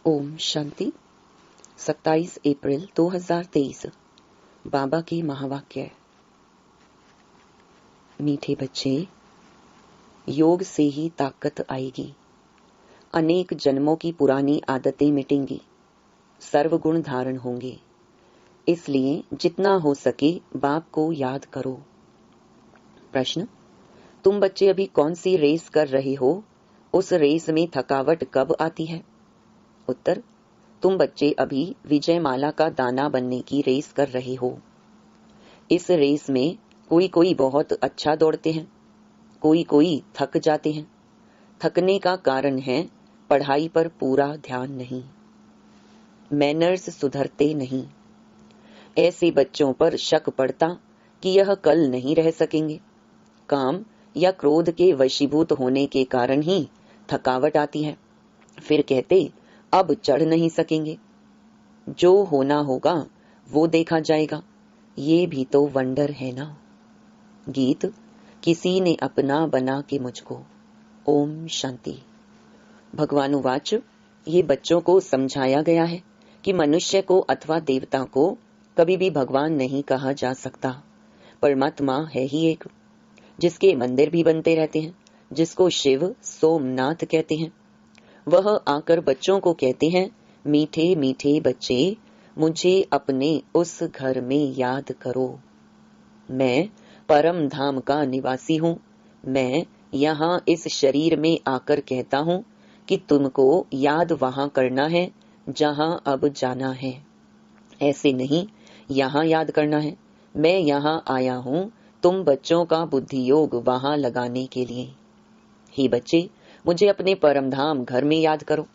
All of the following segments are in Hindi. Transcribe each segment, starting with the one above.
ओम शांति। 27 अप्रैल 2023। बाबा के महावाक्य। मीठे बच्चे, योग से ही ताकत आएगी। अनेक जन्मों की पुरानी आदतें मिटेंगी, सर्वगुण धारण होंगे। इसलिए जितना हो सके बाप को याद करो। प्रश्न: तुम बच्चे अभी कौन सी रेस कर रहे हो? उस रेस में थकावट कब आती है? उत्तर: तुम बच्चे अभी विजयमाला का दाना बनने की रेस कर रहे हो। इस रेस में कोई कोई बहुत अच्छा दौड़ते हैं, कोई कोई थक जाते हैं। थकने का कारण है पढ़ाई पर पूरा ध्यान नहीं, मैनर्स सुधरते नहीं। ऐसे बच्चों पर शक पड़ता कि यह कल नहीं रह सकेंगे। काम या क्रोध के वशीभूत होने के कारण ही थकावट आती है। फिर कहते अब चढ़ नहीं सकेंगे। जो होना होगा वो देखा जाएगा। ये भी तो वंडर है ना। गीत: किसी ने अपना बना के मुझको। ओम शांति। भगवानुवाच: ये बच्चों को समझाया गया है कि मनुष्य को अथवा देवता को कभी भी भगवान नहीं कहा जा सकता। परमात्मा है ही एक, जिसके मंदिर भी बनते रहते हैं, जिसको शिव सोमनाथ कहते हैं। वह आकर बच्चों को कहते हैं, मीठे मीठे बच्चे, मुझे अपने उस घर में याद करो। मैं परम धाम का निवासी हूँ। मैं यहाँ इस शरीर में आकर कहता हूँ कि तुमको याद वहाँ करना है जहाँ अब जाना है। ऐसे नहीं यहाँ याद करना है। मैं यहाँ आया हूँ तुम बच्चों का बुद्धि योग वहाँ लगाने के लिए। ही बच्चे, मुझे अपने परम धाम घर में याद करो।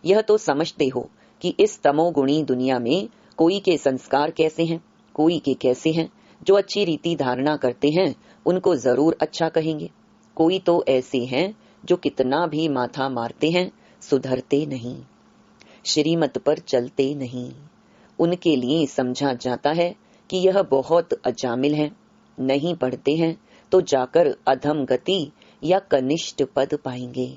यह तो समझते हो कि इस तमोगुणी दुनिया में कोई के संस्कार कैसे हैं, कोई के कैसे हैं। जो अच्छी रीति धारणा करते हैं उनको जरूर अच्छा कहेंगे। कोई तो ऐसे हैं जो कितना भी माथा मारते हैं सुधरते नहीं, श्रीमत पर चलते नहीं। उनके लिए समझा जाता है कि यह बहुत अजामिल है, नहीं पढ़ते हैं तो जाकर अधम गति या कनिष्ठ पद पाएंगे।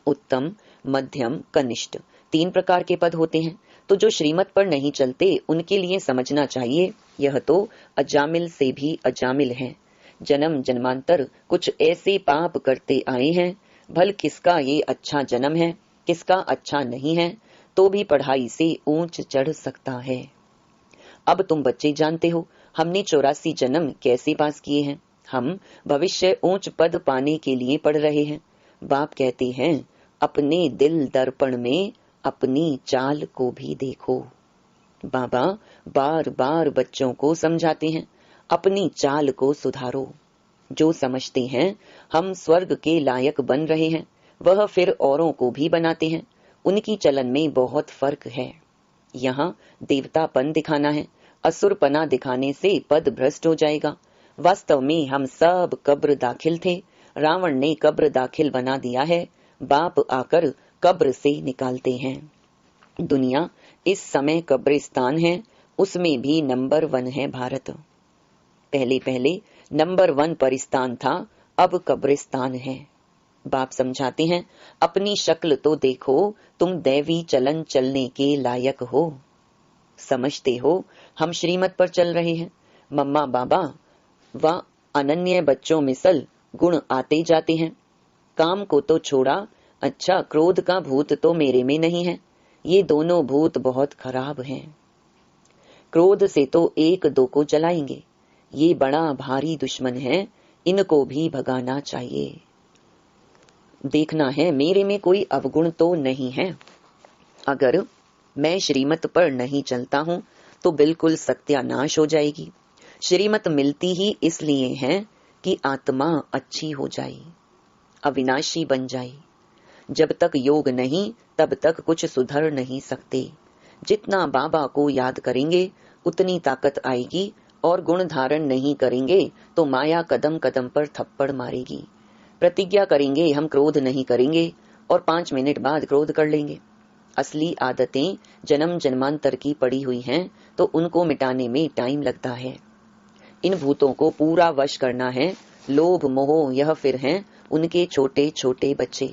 उत्तम, मध्यम, कनिष्ठ 3 प्रकार के पद होते हैं। तो जो श्रीमत पर नहीं चलते उनके लिए समझना चाहिए यह तो अजामिल से भी अजामिल है। जन्म जन्मांतर कुछ ऐसे पाप करते आए हैं, भल किसका ये अच्छा जन्म है, किसका अच्छा नहीं है, तो भी पढ़ाई से ऊंच चढ़ सकता है। अब तुम बच्चे जानते हो हमने 84 जन्म कैसे पास किए हैं। हम भविष्य ऊंच पद पाने के लिए पढ़ रहे हैं। बाप कहते हैं, अपने दिल दर्पण में अपनी चाल को भी देखो। बाबा बार बार बच्चों को समझाते हैं, अपनी चाल को सुधारो। जो समझते हैं हम स्वर्ग के लायक बन रहे हैं, वह फिर औरों को भी बनाते हैं। उनकी चलन में बहुत फर्क है। यहाँ देवतापन दिखाना है, असुरपना दिखाने से पद भ्रष्ट हो जाएगा। वास्तव में हम सब कब्र दाखिल थे, रावण ने कब्र दाखिल बना दिया है। बाप आकर कब्र से निकालते हैं। दुनिया इस समय कब्रिस्तान है, उसमें भी नंबर 1 है भारत। पहले पहले नंबर 1 परिस्तान था, अब कब्रिस्तान है। बाप समझाते हैं, अपनी शक्ल तो देखो, तुम दैवी चलन चलने के लायक हो। समझते हो हम श्रीमत पर चल रहे हैं। मम्मा बाबा व अनन्य बच्चों मिसल गुण आते जाते हैं। काम को तो छोड़ा, अच्छा क्रोध का भूत तो मेरे में नहीं है। ये दोनों भूत बहुत खराब हैं। क्रोध से तो 1-2 को जलाएंगे। ये बड़ा भारी दुश्मन है, इनको भी भगाना चाहिए। देखना है मेरे में कोई अवगुण तो नहीं है। अगर मैं श्रीमत पर नहीं चलता हूँ तो बिल्कुल सत्यानाश हो जाएगी। श्रीमत मिलती ही इसलिए है कि आत्मा अच्छी हो जाए, अविनाशी बन जाए। जब तक योग नहीं तब तक कुछ सुधर नहीं सकते। जितना बाबा को याद करेंगे उतनी ताकत आएगी, और गुण धारण नहीं करेंगे तो माया कदम कदम पर थप्पड़ मारेगी। प्रतिज्ञा करेंगे हम क्रोध नहीं करेंगे और 5 मिनट बाद क्रोध कर लेंगे। असली आदतें जन्म जन्मांतर की पड़ी हुई हैं, तो उनको मिटाने में टाइम लगता है। इन भूतों को पूरा वश करना है। लोभ मोह यह फिर हैं उनके छोटे छोटे बच्चे।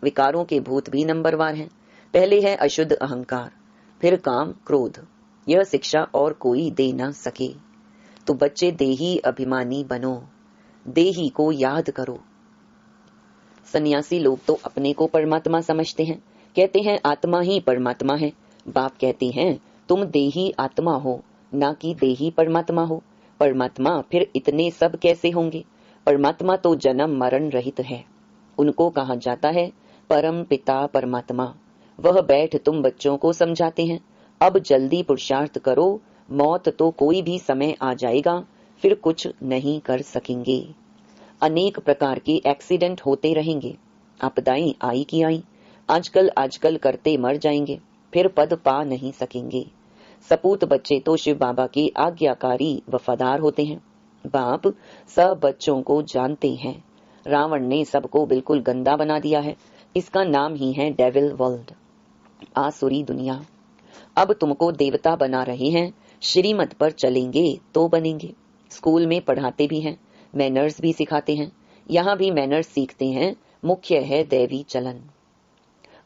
विकारों के भूत भी नंबरवार हैं। पहले है अशुद्ध अहंकार, फिर काम क्रोध। यह शिक्षा और कोई दे ना सके। तो बच्चे देही अभिमानी बनो, देही को याद करो। सन्यासी लोग तो अपने को परमात्मा समझते हैं, कहते हैं आत्मा ही परमात्मा है। बाप कहते हैं तुम देही आत्मा हो, ना कि देही परमात्मा हो। परमात्मा फिर इतने सब कैसे होंगे? परमात्मा तो जन्म मरण रहित है। उनको कहा जाता है परम पिता परमात्मा। वह बैठ तुम बच्चों को समझाते हैं, अब जल्दी पुरुषार्थ करो, मौत तो कोई भी समय आ जाएगा, फिर कुछ नहीं कर सकेंगे। अनेक प्रकार के एक्सीडेंट होते रहेंगे, आपदाएं आई की आई, आजकल करते मर जाएंगे, फिर पद पा नहीं सकेंगे। सपूत बच्चे तो शिव बाबा के आज्ञाकारी वफादार होते हैं। बाप सब बच्चों को जानते हैं। रावण ने सबको बिल्कुल गंदा बना दिया है, इसका नाम ही है डेविल वर्ल्ड, आसुरी दुनिया। अब तुमको देवता बना रहे हैं, श्रीमत पर चलेंगे तो बनेंगे। स्कूल में पढ़ाते भी हैं, मैनर्स भी सिखाते हैं, यहाँ भी मैनर्स सीखते हैं। मुख्य है दैवी चलन।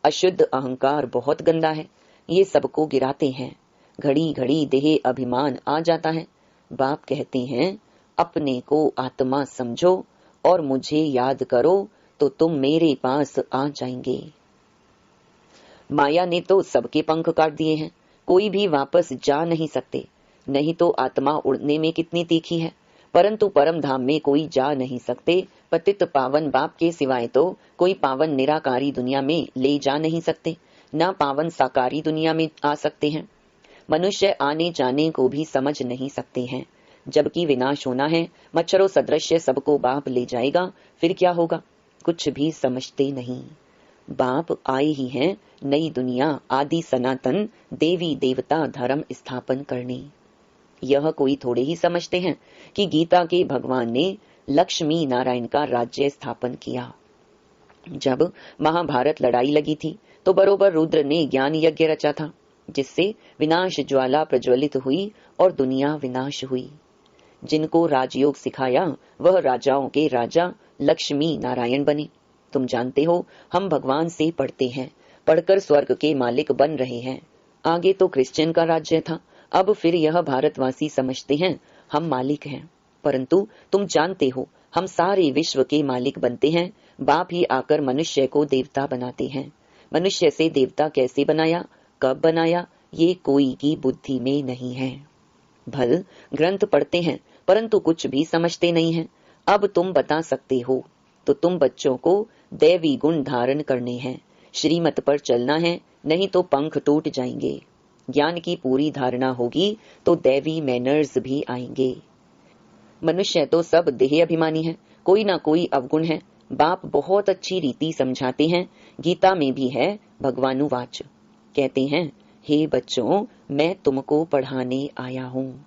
अशुद्ध अहंकार बहुत गंदा है, ये सबको गिराते हैं। घड़ी घड़ी देह अभिमान आ जाता है। बाप कहते हैं अपने को आत्मा समझो और मुझे याद करो तो तुम मेरे पास आ जाएंगे। माया ने तो सबके पंख काट दिए हैं, कोई भी वापस जा नहीं सकते। नहीं तो आत्मा उड़ने में कितनी तीखी है, परंतु परम धाम में कोई जा नहीं सकते। पतित पावन बाप के सिवाय तो कोई पावन निराकारी दुनिया में ले जा नहीं सकते, ना पावन साकारी दुनिया में आ सकते हैं। मनुष्य आने जाने को भी समझ नहीं सकते हैं, जबकि विनाश होना है। मच्छरों सदृश सबको बाप ले जाएगा, फिर क्या होगा? कुछ भी समझते नहीं। बाप आए ही हैं नई दुनिया, आदि सनातन देवी देवता धर्म स्थापन करने। यह कोई थोड़े ही समझते हैं कि गीता के भगवान ने लक्ष्मी नारायण का राज्य स्थापन किया। जब महाभारत लड़ाई लगी थी तो बरोबर रुद्र ने ज्ञान यज्ञ रचा था, जिससे विनाश ज्वाला प्रज्वलित हुई और दुनिया विनाश हुई। जिनको राजयोग सिखाया वह राजाओं के राजा लक्ष्मी नारायण बने। तुम जानते हो हम भगवान से पढ़ते हैं, पढ़कर स्वर्ग के मालिक बन रहे हैं। आगे तो क्रिश्चियन का राज्य था, अब फिर यह भारतवासी समझते हैं हम मालिक हैं। परंतु तुम जानते हो हम सारे विश्व के मालिक बनते हैं। बाप ही आकर मनुष्य को देवता बनाते हैं। मनुष्य से देवता कैसे बनाया, कब बनाया, ये कोई की बुद्धि में नहीं है। भल ग्रंथ पढ़ते हैं परंतु कुछ भी समझते नहीं हैं। अब तुम बता सकते हो तो तुम बच्चों को दैवी गुण धारण करने हैं, श्रीमत पर चलना है, नहीं तो पंख टूट जाएंगे। ज्ञान की पूरी धारणा होगी तो दैवी मैनर्स भी आएंगे। मनुष्य तो सब देह अभिमानी है, कोई ना कोई अवगुण है। बाप बहुत अच्छी रीति समझाते हैं, गीता में भी है भगवानुवाच। कहते हैं हे बच्चों मैं तुमको पढ़ाने आया हूँ।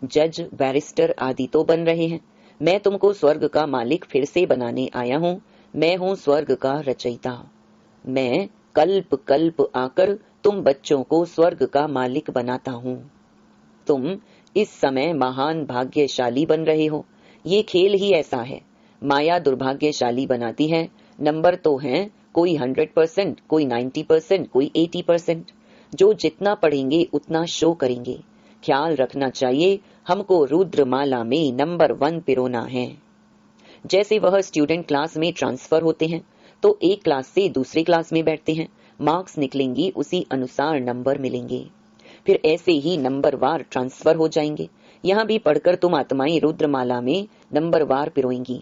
जज बैरिस्टर आदि तो बन रहे हैं, मैं तुमको स्वर्ग का मालिक फिर से बनाने आया हूँ। मैं हूँ स्वर्ग का रचयिता। मैं कल्प कल्प आकर तुम बच्चों को स्वर्ग का मालिक बनाता हूँ। तुम इस समय महान भाग्यशाली बन रहे हो। ये खेल ही ऐसा है, माया दुर्भाग्यशाली बनाती है। नंबर तो हैं कोई 100%, कोई 90%, कोई 80%। जो जितना पढ़ेंगे उतना शो करेंगे। ख्याल रखना चाहिए, हमको रुद्रमाला में नंबर 1 पिरोना है। जैसे वह स्टूडेंट क्लास में ट्रांसफर होते हैं तो एक क्लास से दूसरी क्लास में बैठते हैं, मार्क्स निकलेंगी उसी अनुसार नंबर मिलेंगे। फिर ऐसे ही नंबर वार ट्रांसफर हो जाएंगे। यहाँ भी पढ़कर तुम आत्माएं रुद्रमाला में नंबर वार पिरोएंगी।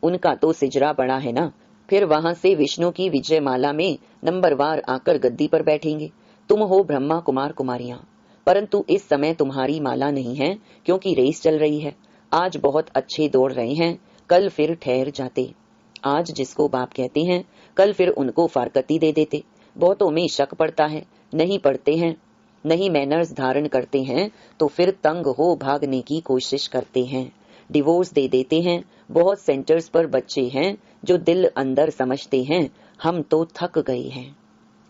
उनका तो सिजरा बड़ा है ना, फिर वहां से विष्णु की विजय माला में नंबर वार आकर गद्दी पर बैठेंगे। तुम हो ब्रह्मा कुमार कुमारियां, परंतु इस समय तुम्हारी माला नहीं है, क्योंकि रेस चल रही है। आज बहुत अच्छे दौड़ रहे हैं, कल फिर ठहर जाते। आज जिसको बाप कहते हैं कल फिर उनको फारकती दे देते। बहुतों में शक पड़ता है, नहीं पढ़ते हैं, नहीं मैनर्स धारण करते हैं, तो फिर तंग हो भागने की कोशिश करते हैं, डिवोर्स दे देते हैं। बहुत सेंटर्स पर बच्चे हैं जो दिल अंदर समझते हैं हम तो थक गए हैं,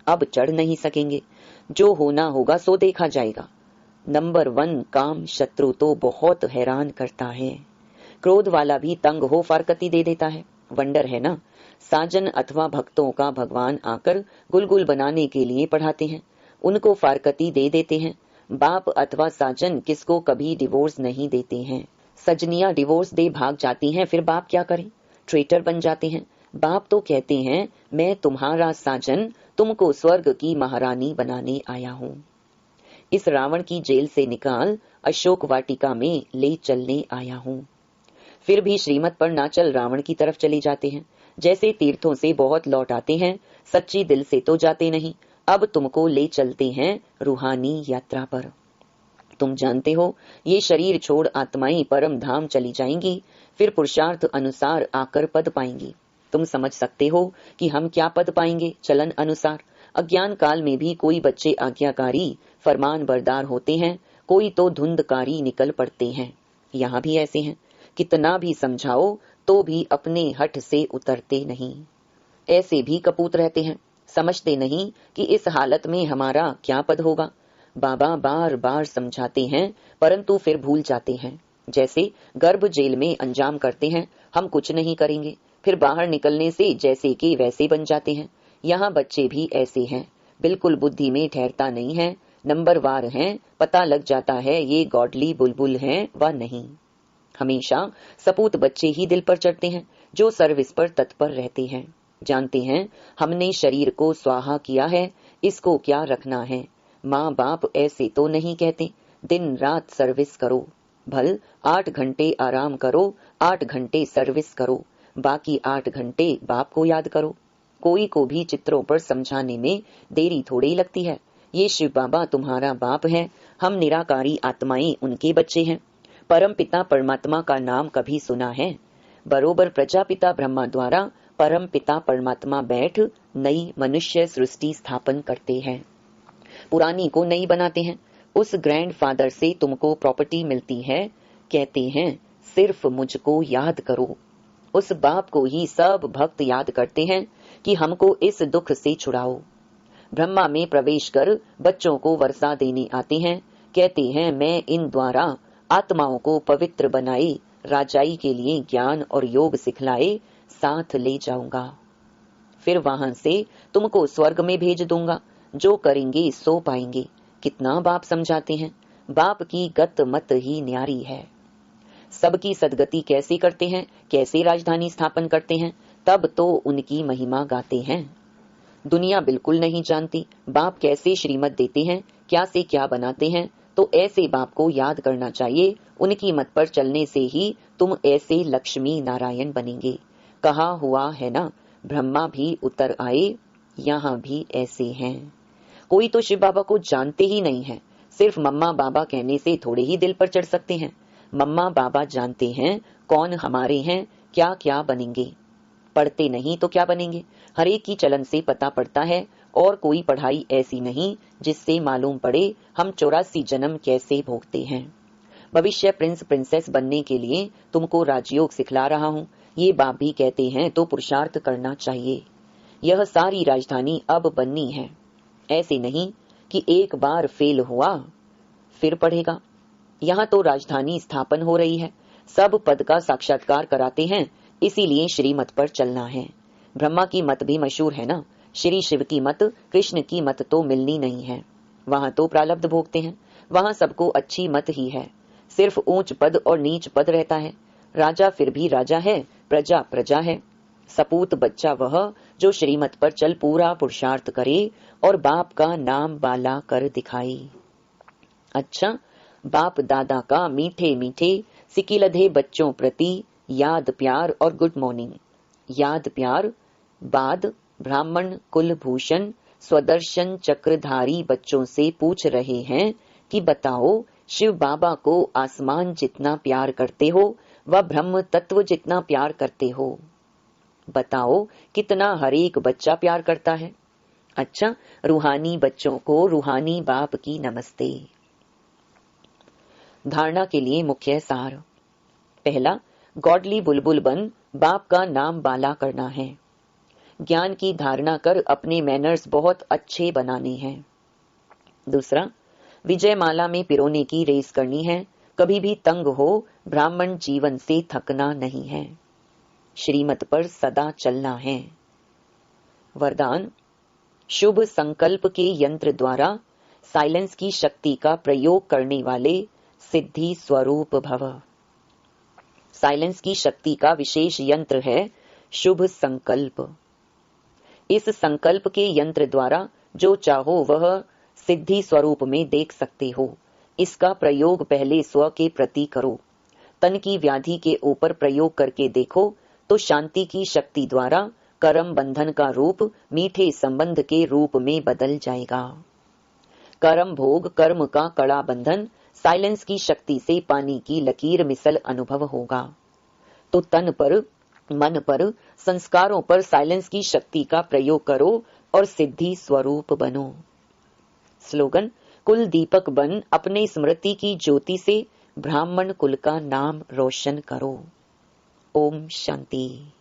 अब चढ़ नहीं सकेंगे, जो होना होगा सो देखा जाएगा। नंबर 1 काम शत्रु तो बहुत हैरान करता है। क्रोध वाला भी तंग हो फारकती दे देता है। वंडर है ना। साजन अथवा भक्तों का भगवान आकर गुलगुल बनाने के लिए पढ़ाते हैं, उनको फारकती दे देते हैं। बाप अथवा साजन किसको कभी डिवोर्स नहीं देते हैं। सजनियां डिवोर्स दे भाग जाती हैं, फिर बाप क्या करें, ट्रेटर बन जाते हैं। बाप तो कहते हैं मैं तुम्हारा साजन, तुमको स्वर्ग की महारानी बनाने आया हूँ। इस रावण की जेल से निकाल अशोक वाटिका में ले चलने आया हूँ। फिर भी श्रीमत पर ना चल रावण की तरफ चले जाते हैं। जैसे तीर्थों से बहुत लौट आते हैं, सच्ची दिल से तो जाते नहीं। अब तुमको ले चलते हैं रूहानी यात्रा पर। तुम जानते हो ये शरीर छोड़ आत्माएं परम धाम चली जाएंगी, फिर पुरुषार्थ अनुसार आकर पद पाएंगी। तुम समझ सकते हो कि हम क्या पद पाएंगे। चलन अनुसार अज्ञान काल में भी कोई बच्चे आज्ञाकारी फरमान बरदार होते हैं, कोई तो धुंधकारी निकल पड़ते हैं। यहाँ भी ऐसे हैं, कितना भी समझाओ तो भी अपने हठ से उतरते नहीं। ऐसे भी कपूत रहते हैं, समझते नहीं कि इस हालत में हमारा क्या पद होगा। बाबा बार बार समझाते हैं परंतु फिर भूल जाते हैं। जैसे गर्भ जेल में अंजाम करते हैं, हम कुछ नहीं करेंगे, फिर बाहर निकलने से जैसे कि वैसे बन जाते हैं। यहाँ बच्चे भी ऐसे हैं, बिल्कुल बुद्धि में ठहरता नहीं है, नंबरवार हैं, पता लग जाता है ये गॉडली बुलबुल हैं व नहीं। हमेशा सपूत बच्चे ही दिल पर चढ़ते हैं, जो सर्विस पर तत्पर रहते हैं। जानते हैं हमने शरीर को स्वाहा किया है, इसको क्या रखना है। माँ बाप ऐसे तो नहीं कहते दिन रात सर्विस करो, भल 8 घंटे आराम करो, 8 घंटे सर्विस करो, बाकी 8 घंटे बाप को याद करो। कोई को भी चित्रों पर समझाने में देरी थोड़ी लगती है। ये शिव बाबा तुम्हारा बाप है, हम निराकारी आत्माएं उनके बच्चे हैं। परम पिता परमात्मा का नाम कभी सुना है। बरोबर प्रजापिता ब्रह्मा द्वारा परम पिता परमात्मा बैठ नई मनुष्य सृष्टि स्थापन करते हैं, पुरानी को नई बनाते हैं। उस ग्रैंडफादर से तुमको प्रॉपर्टी मिलती है, कहते हैं सिर्फ मुझको याद करो। उस बाप को ही सब भक्त याद करते हैं कि हमको इस दुख से छुड़ाओ। ब्रह्मा में प्रवेश कर बच्चों को वर्षा देने आते हैं, कहते हैं मैं इन द्वारा आत्माओं को पवित्र बनाए, राजाई के लिए ज्ञान और योग सिखलाए, साथ ले जाऊंगा। फिर वहां से तुमको स्वर्ग में भेज दूंगा, जो करेंगे सो पाएंगे। कितना बाप समझाते हैं, बाप की गत मत ही न्यारी है। सबकी सदगति कैसे करते हैं, कैसे राजधानी स्थापन करते हैं, तब तो उनकी महिमा गाते हैं। दुनिया बिल्कुल नहीं जानती बाप कैसे श्रीमत देते हैं, क्या से क्या बनाते हैं, तो ऐसे बाप को याद करना चाहिए। उनकी मत पर चलने से ही तुम ऐसे लक्ष्मी नारायण बनेंगे। कहा हुआ है ना, ब्रह्मा भी उतर आए, यहाँ भी ऐसे हैं। कोई तो शिव बाबा को जानते ही नहीं है, सिर्फ मम्मा बाबा कहने से थोड़े ही दिल पर चढ़ सकते हैं। मम्मा बाबा जानते हैं कौन हमारे हैं, क्या क्या बनेंगे। पढ़ते नहीं तो क्या बनेंगे, हर एक की चलन से पता पड़ता है। और कोई पढ़ाई ऐसी नहीं जिससे मालूम पड़े हम 84 जन्म कैसे भोगते हैं। भविष्य प्रिंस प्रिंसेस बनने के लिए तुमको राजयोग सिखला रहा हूँ, ये बाप भी कहते हैं तो पुरुषार्थ करना चाहिए। यह सारी राजधानी अब बननी है, ऐसे नहीं कि एक बार फेल हुआ फिर पढ़ेगा। यहाँ तो राजधानी स्थापन हो रही है, सब पद का साक्षात्कार कराते हैं, इसीलिए श्रीमत पर चलना है। ब्रह्मा की मत भी मशहूर है ना, श्री शिव की मत, कृष्ण की मत तो मिलनी नहीं है। वहाँ तो प्रारब्ध भोगते हैं, वहाँ सबको अच्छी मत ही है, सिर्फ ऊंच पद और नीच पद रहता है। राजा फिर भी राजा है, प्रजा प्रजा है। सपूत बच्चा वह जो श्रीमत पर चल पूरा पुरुषार्थ करे और बाप का नाम बाला कर दिखाए। अच्छा, बाप दादा का मीठे मीठे सिकिलधे बच्चों प्रति याद प्यार और गुड मॉर्निंग। याद प्यार बाद ब्राह्मण कुलभूषण स्वदर्शन चक्रधारी बच्चों से पूछ रहे हैं कि बताओ शिव बाबा को आसमान जितना प्यार करते हो व ब्रह्म तत्व जितना प्यार करते हो। बताओ कितना हर एक बच्चा प्यार करता है। अच्छा, रूहानी बच्चों को रूहानी बाप की नमस्ते। धारणा के लिए मुख्य सार। पहला, गॉडली बुलबुल बन बाप का नाम बाला करना है। ज्ञान की धारणा कर अपने मैनर्स बहुत अच्छे बनाने हैं। दूसरा, विजय माला में पिरोने की रेस करनी है, कभी भी तंग हो ब्राह्मण जीवन से थकना नहीं है। श्रीमत पर सदा चलना है। वरदान, शुभ संकल्प के यंत्र द्वारा साइलेंस की शक्ति का प्रयोग करने वाले सिद्धि स्वरूप भव। साइलेंस की शक्ति का विशेष यंत्र है शुभ संकल्प। इस संकल्प के यंत्र द्वारा जो चाहो वह सिद्धि स्वरूप में देख सकते हो। इसका प्रयोग पहले स्व के प्रति करो। तन की व्याधि के ऊपर प्रयोग करके देखो तो शांति की शक्ति द्वारा कर्म बंधन का रूप मीठे संबंध के रूप में बदल जाएगा। कर्म भोग कर्म का कड़ा बंधन साइलेंस की शक्ति से पानी की लकीर मिसल अनुभव होगा। तो तन पर, मन पर, संस्कारों पर साइलेंस की शक्ति का प्रयोग करो और सिद्धि स्वरूप बनो। स्लोगन, कुल दीपक बन अपने स्मृति की ज्योति से ब्राह्मण कुल का नाम रोशन करो। ओम शांति।